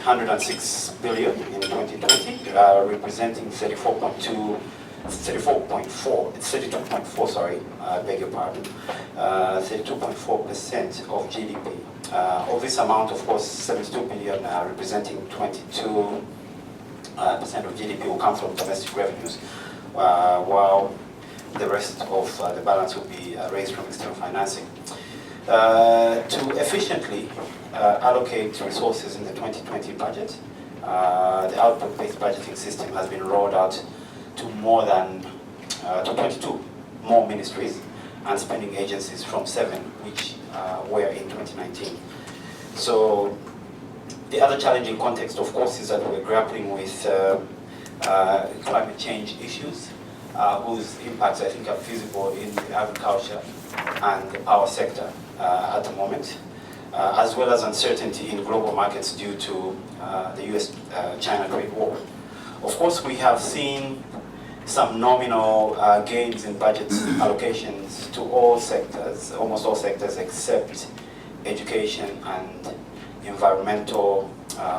106 billion in 2020, representing 32.4, sorry, I beg your pardon, 32.4% of GDP. Of this amount, of course, 72 billion, representing 22% of GDP, will come from domestic revenues, while the rest of the balance will be raised from external financing. To efficiently allocate resources in the 2020 budget, the output-based budgeting system has been rolled out to more than to 22 more ministries and spending agencies from 7, which were in 2019. So the other challenging context, of course, is that we're grappling with climate change issues, whose impacts I think are visible in the agriculture and the power sector at the moment, as well as uncertainty in global markets due to the US-China trade war. Of course, we have seen some nominal gains in budget allocations to all sectors, almost all sectors except education and environmental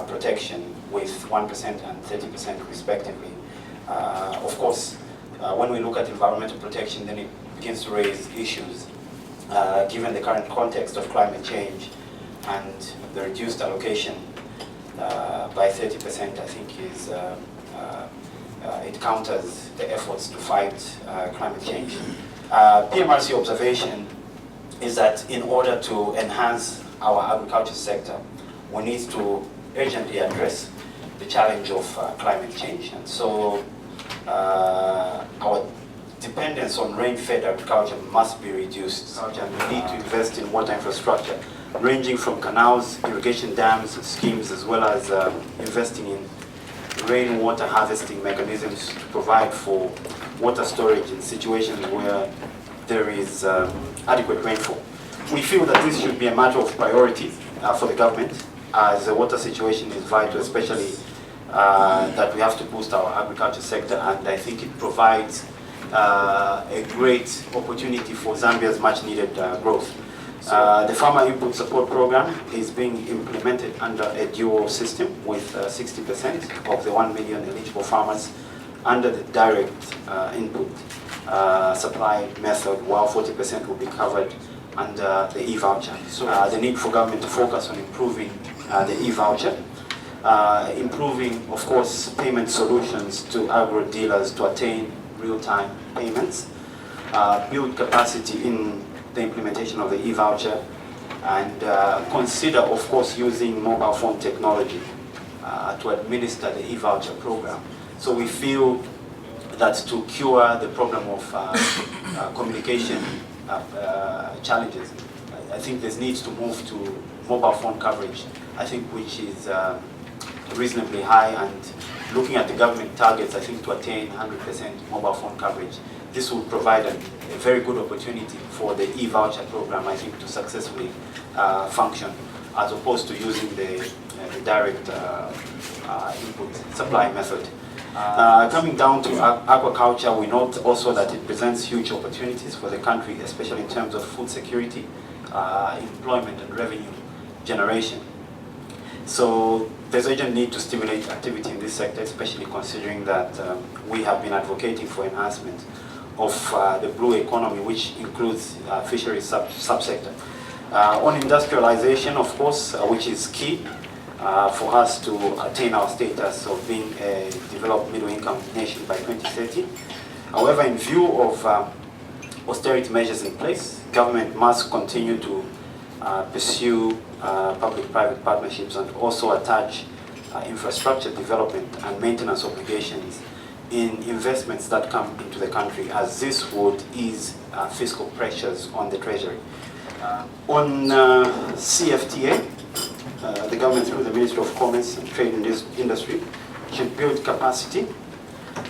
protection, with 1% and 30% respectively. Of course, when we look at environmental protection, then it begins to raise issues given the current context of climate change, and the reduced allocation by 30%, I think, is it counters the efforts to fight climate change. Pmrc observation is that in order to enhance our agriculture sector, we need to urgently address the challenge of climate change. And so our dependence on rain-fed agriculture must be reduced, and we need to invest in water infrastructure, ranging from canals, irrigation dams, schemes, as well as investing in rainwater harvesting mechanisms to provide for water storage in situations where there is adequate rainfall. We feel that this should be a matter of priority for the government, as the water situation is vital, especially that we have to boost our agriculture sector, and I think it provides a great opportunity for Zambia's much needed growth. The Farmer Input Support Program is being implemented under a dual system, with 60% of the 1 million eligible farmers under the direct input supply method, while 40% will be covered under the e-voucher. So the need for government to focus on improving the e-voucher, improving, of course, payment solutions to agro dealers to attain real-time payments, build capacity in the implementation of the e-voucher, and consider, of course, using mobile phone technology to administer the e-voucher program. So we feel that to cure the problem of communication challenges, I think there's needs to move to mobile phone coverage, I think, which is reasonably high, and looking at the government targets, I think, to attain 100% mobile phone coverage, this will provide a very good opportunity for the e-voucher program, I think, to successfully function, as opposed to using the direct input supply method. Coming down to aquaculture, we note also that it presents huge opportunities for the country, especially in terms of food security, employment and revenue generation. So there's urgent need to stimulate activity in this sector, especially considering that we have been advocating for enhancement of the blue economy, which includes fisheries subsector. On industrialization, of course, which is key for us to attain our status of being a developed middle-income nation by 2030. However, in view of austerity measures in place, government must continue to pursue public-private partnerships, and also attach infrastructure development and maintenance obligations in investments that come into the country, as this would ease fiscal pressures on the treasury. On CFTA, the government, through the Ministry of Commerce and Trade and Industry, should build capacity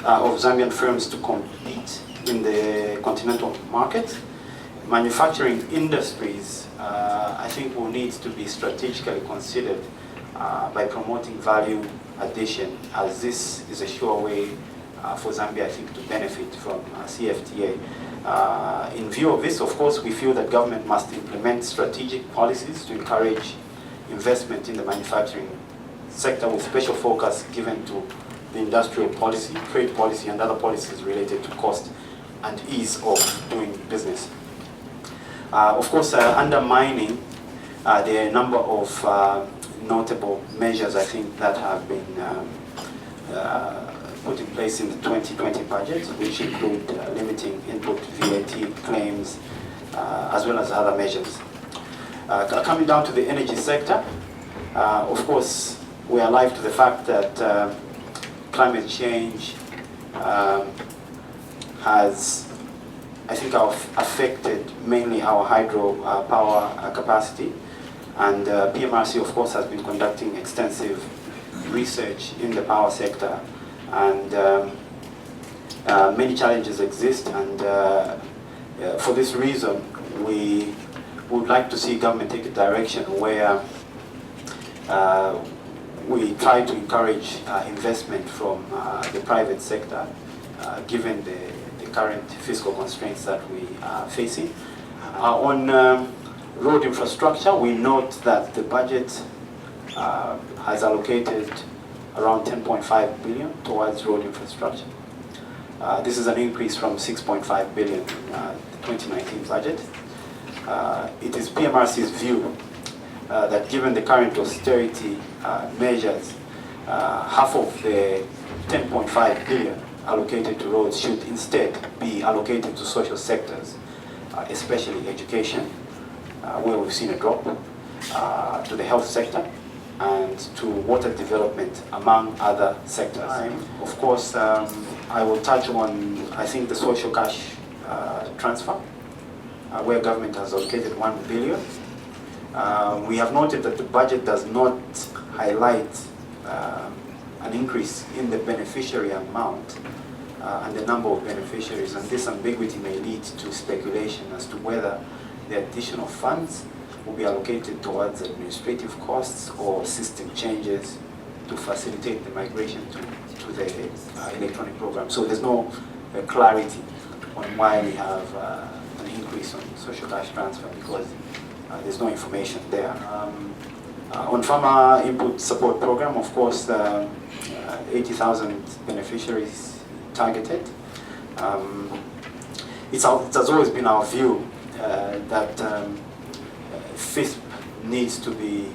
of Zambian firms to compete in the continental market. Manufacturing industries, I think, will need to be strategically considered by promoting value addition, as this is a sure way for Zambia, I think, to benefit from CFTA. In view of this, of course, we feel that government must implement strategic policies to encourage investment in the manufacturing sector with special focus given to the industrial policy, trade policy, and other policies related to cost and ease of doing business. Of course, under mining, there are a number of notable measures, I think, that have been put in place in the 2020 budget, which include limiting input VAT claims, as well as other measures. Coming down to the energy sector, of course, we are alive to the fact that climate change has, I think, affected mainly our hydro power capacity. And Pmrc, of course, has been conducting extensive research in the power sector. And many challenges exist. And for this reason, we would like to see government take a direction where we try to encourage investment from the private sector, given the current fiscal constraints that we are facing. On road infrastructure, we note that the budget has allocated around 10.5 billion towards road infrastructure. This is an increase from 6.5 billion in the 2019 budget. It is Pmrc's view that given the current austerity measures, half of the 10.5 billion allocated to roads should instead be allocated to social sectors, especially education, where we've seen a drop, to the health sector, and to water development, among other sectors. Of course, I will touch on, I think, the social cash transfer, where government has allocated 1 billion. We have noted that the budget does not highlight an increase in the beneficiary amount and the number of beneficiaries, and this ambiguity may lead to speculation as to whether the additional funds will be allocated towards administrative costs or system changes to facilitate the migration to the electronic program. So there's no clarity on why we have an increase on social cash transfer, because there's no information there. On farmer input support program, of course, 80,000 beneficiaries targeted. It has always been our view that FISP needs to be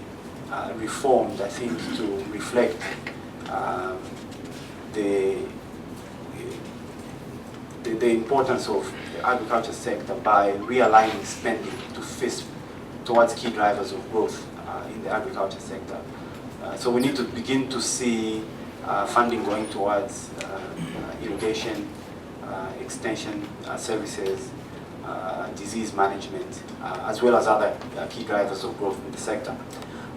reformed, I think, to reflect the importance of the agriculture sector by realigning spending to FISP towards key drivers of growth in the agriculture sector. So we need to begin to see funding going towards irrigation, extension services, disease management, as well as other key drivers of growth in the sector.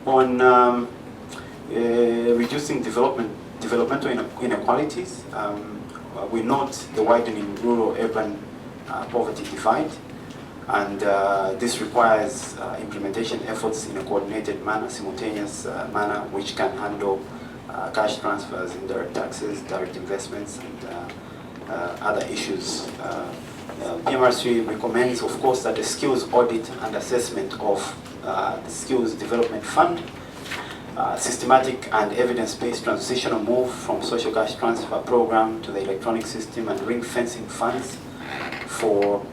On reducing developmental inequalities, we note the widening rural-urban poverty divide, and this requires implementation efforts in a coordinated manner, simultaneous manner, which can handle cash transfers, indirect taxes, direct investments, and other issues. Pmrc recommends, of course, that the skills audit and assessment of the Skills Development Fund, systematic and evidence-based transitional move from social cash transfer program to the electronic system, and ring-fencing funds for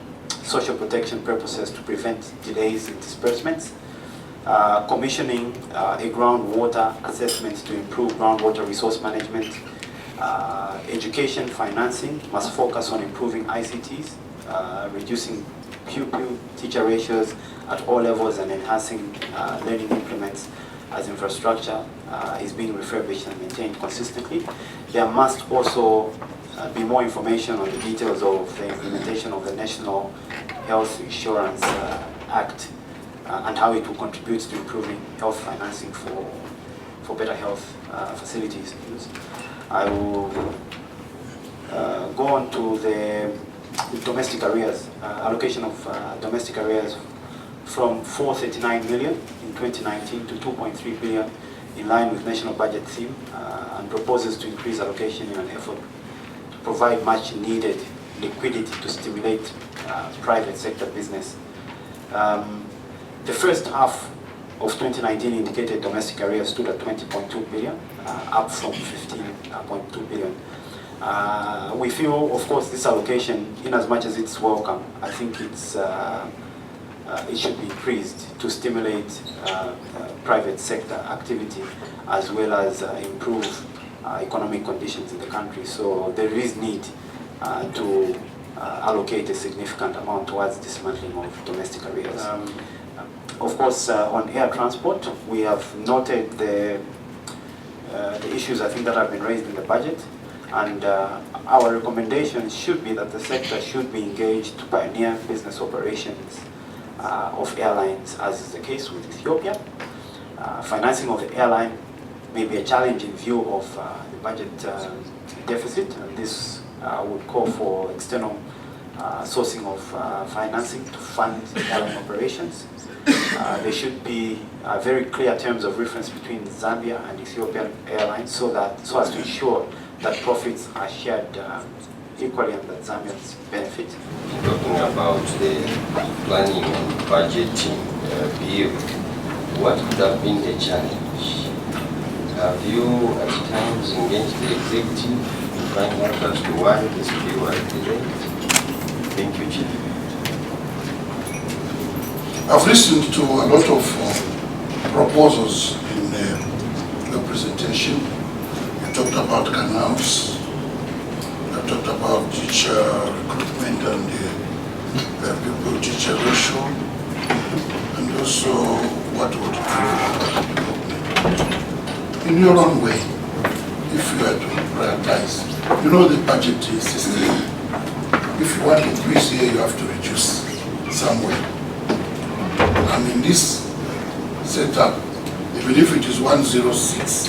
social protection purposes to prevent delays in disbursements. Commissioning a groundwater assessment to improve groundwater resource management. Education financing must focus on improving ICTs, reducing pupil-teacher ratios at all levels, and enhancing learning implements as infrastructure is being refurbished and maintained consistently. There must also be more information on the details of the implementation of the National Health Insurance Act and how it will contribute to improving health financing for better health facilities. I will go on to the domestic arrears, allocation of domestic arrears from 439 million in 2019 to 2.3 billion, in line with national budget theme, and proposes to increase allocation in an effort to provide much needed liquidity to stimulate private sector business. The first half of 2019 indicated domestic arrears stood at 20.2 billion, up from 15.2 billion. We feel, of course, this allocation, in as much as it's welcome, I think it's it should be increased to stimulate private sector activity as well as improve economic conditions in the country. So there is need to allocate a significant amount towards dismantling of domestic arrears. Of course, on air transport, we have noted the issues I think that have been raised in the budget, and our recommendation should be that the sector should be engaged to pioneer business operations of airlines, as is the case with Ethiopia. Financing of the airline may be a challenge in view of the budget deficit, and this would call for external sourcing of financing to fund airline operations. There should be very clear terms of reference between Zambia and Ethiopian Airlines so as to ensure that profits are shared equally and that Zambians benefit. Talking about the planning and budgeting bill, what could have been the challenge? Have you at times engaged the executive to find out as to why this bill was delayed? Thank you, Chief. I've listened to a lot of proposals in the presentation. You talked about canals, you talked about teacher recruitment and the pupil-teacher ratio, and also what would development. In your own way, if you had to prioritize, you know the budget system. If you want to increase here, you have to reduce somewhere. And in this setup, even if it is 106,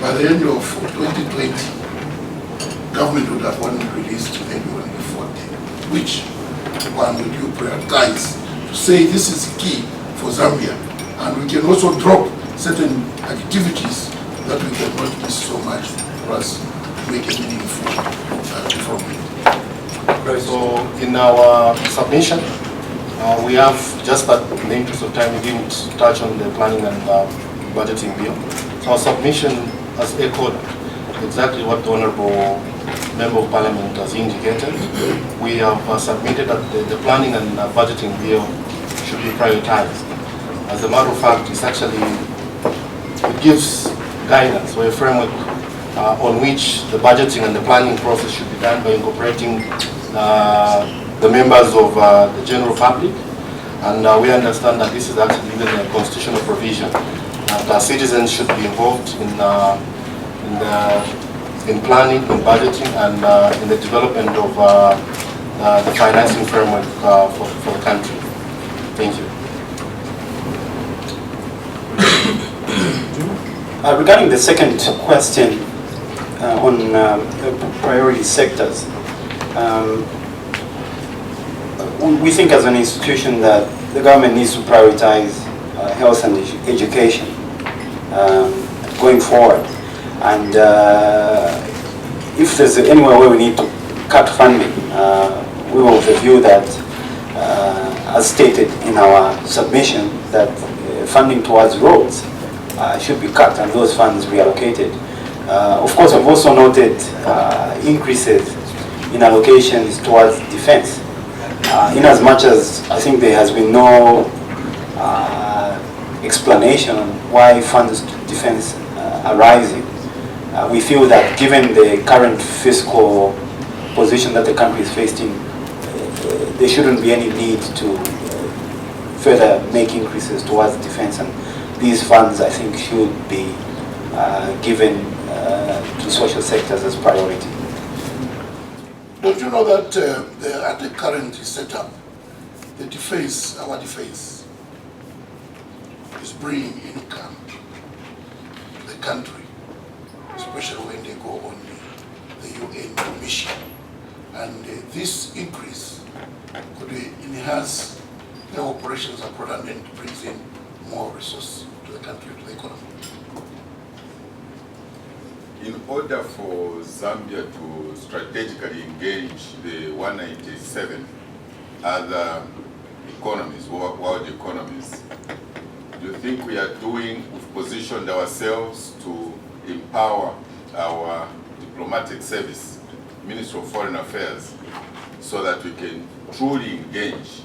by the end of 2020, government would have only released maybe only 40. Which one would you prioritize to say this is key for Zambia? And we can also drop certain activities that we cannot miss so much for us to make a meaningful development. Okay, so in our submission, we have, just that in the interest of time, we didn't touch on the planning and budgeting bill. So our submission has echoed exactly what the Honorable Member of Parliament has indicated. We have submitted that the planning and budgeting bill should be prioritized. As a matter of fact, it's actually, it gives guidance or a framework on which the budgeting and the planning process should be done by incorporating the members of the general public, and we understand that this is actually even a constitutional provision that our citizens should be involved in planning, in budgeting, and in the development of the financing framework for the country. Thank you. Regarding the second question on priority sectors, we think as an institution that the government needs to prioritize health and education going forward. And if there's anywhere where we need to cut funding, we will of the view that, as stated in our submission, that funding towards roads should be cut and those funds reallocated. Of course, I've also noted increases in allocations towards defense. In as much as I think there has been no explanation on why funds to defense are rising, we feel that given the current fiscal position that the country is facing, there shouldn't be any need to further make increases towards defense, and these funds I think should be given to social sectors as priority. Don't you know that at the current setup, the defense, our defense, is bringing income to the country, especially when they go on the UN mission. And this increase could enhance the operations abroad and brings in more resources to the country, to the economy. In order for Zambia to strategically engage the 197 other economies, world economies, do you think we are doing, we've positioned ourselves to empower our diplomatic service, Ministry of Foreign Affairs, so that we can truly engage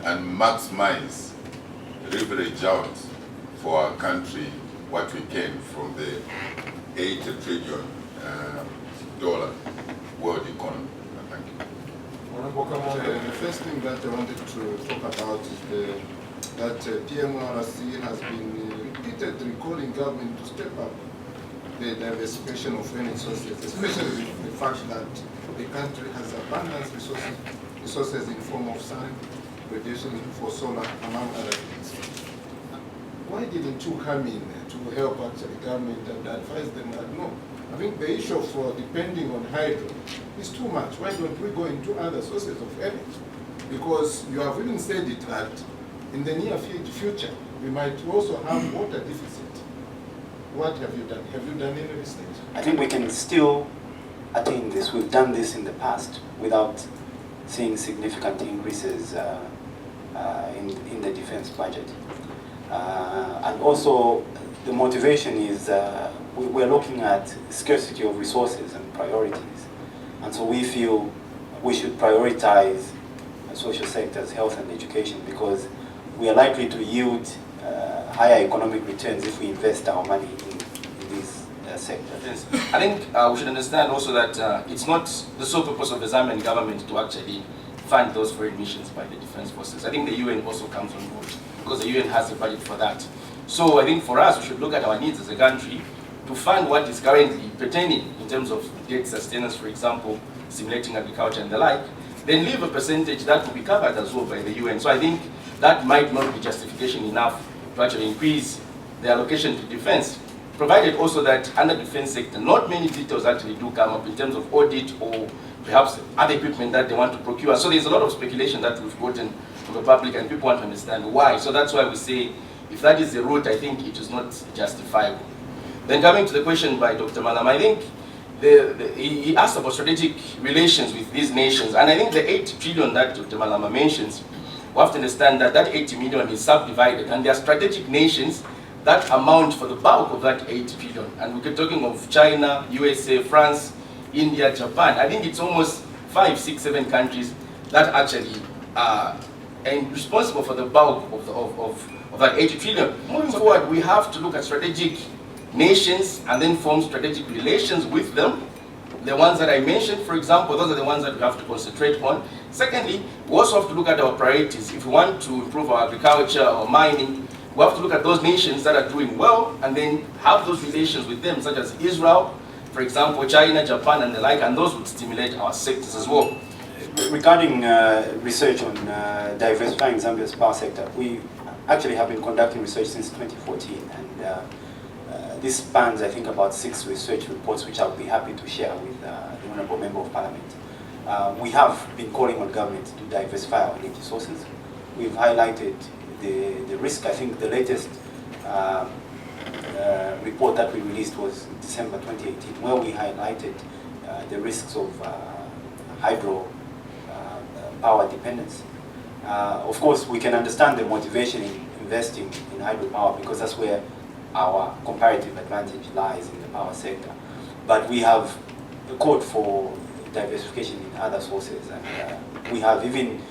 and maximize, leverage out for our country what we can from the $80 trillion world economy? Thank you. The first thing that I wanted to talk about is that Pmrc has been repeatedly calling government to step up the diversification of energy sources, especially with the fact that the country has abundant resources in form of sun, radiation for solar, among other things. Why didn't you come in to help actually government and advise them that no? I think the issue of depending on hydro is too much. Why don't we go into other sources of energy? Because you have even said it that in the near future, we might also have water deficit. What have you done? Have you done any research? I think we can still attain this. We've done this in the past without seeing significant increases in the defense budget. And also, the motivation is we're looking at scarcity of resources and priorities. And so we feel we should prioritize social sectors, health and education, because we are likely to yield higher economic returns if we invest our money in these sectors. Yes. I think we should understand also that it's not the sole purpose of the Zambian government to actually fund those foreign missions by the defense forces. I think the UN also comes on board because the UN has a budget for that. So I think for us, we should look at our needs as a country to fund what is currently pertaining in terms of debt sustenance, for example, stimulating agriculture and the like, then leave a percentage that will be covered as well by the UN. So I think that might not be justification enough to actually increase the allocation to defense, provided also that under defense sector, not many details actually do come up in terms of audit or perhaps other equipment that they want to procure. So there's a lot of speculation that we've gotten from the public and people want to understand why. So that's why we say, if that is the route, I think it is not justifiable. Then coming to the question by Dr. Malam, I think he asked about strategic relations with these nations, and I think the 8 trillion that Dr. Malama mentions, we have to understand that that 80 million is subdivided, and there are strategic nations that amount for the bulk of that 8 trillion. And we're talking of China, USA, France, India, Japan. I think it's almost 5, 6, 7 countries that actually are responsible for the bulk of that 80 trillion. Moving forward, we have to look at strategic nations and then form strategic relations with them. The ones that I mentioned, for example, those are the ones that we have to concentrate on. Secondly, we also have to look at our priorities. If we want to improve our agriculture or mining, we have to look at those nations that are doing well and then have those relations with them, such as Israel, for example, China, Japan, and the like, and those would stimulate our sectors as well. Regarding research on diversifying Zambia's power sector, we actually have been conducting research since 2014, and this spans, I think, about 6 research reports, which I'll be happy to share with the Honourable Member of Parliament. We have been calling on government to diversify our energy sources. We've highlighted the risk. I think the latest report that we released was December 2018, where we highlighted the risks of hydro power dependence. Of course, we can understand the motivation in investing in hydropower because that's where our comparative advantage lies in the power sector. But we have called for diversification in other sources, and we have even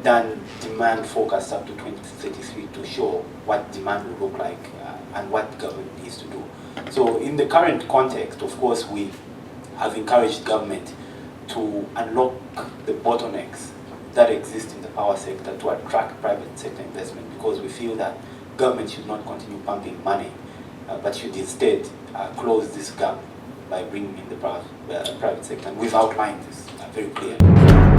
done demand forecasts up to 2033 to show what demand will look like and what government needs to do. So in the current context, of course, we have encouraged government to unlock the bottlenecks that exist in the power sector to attract private sector investment, because we feel that government should not continue pumping money, but should instead close this gap by bringing in the private sector. And we've outlined this very clearly.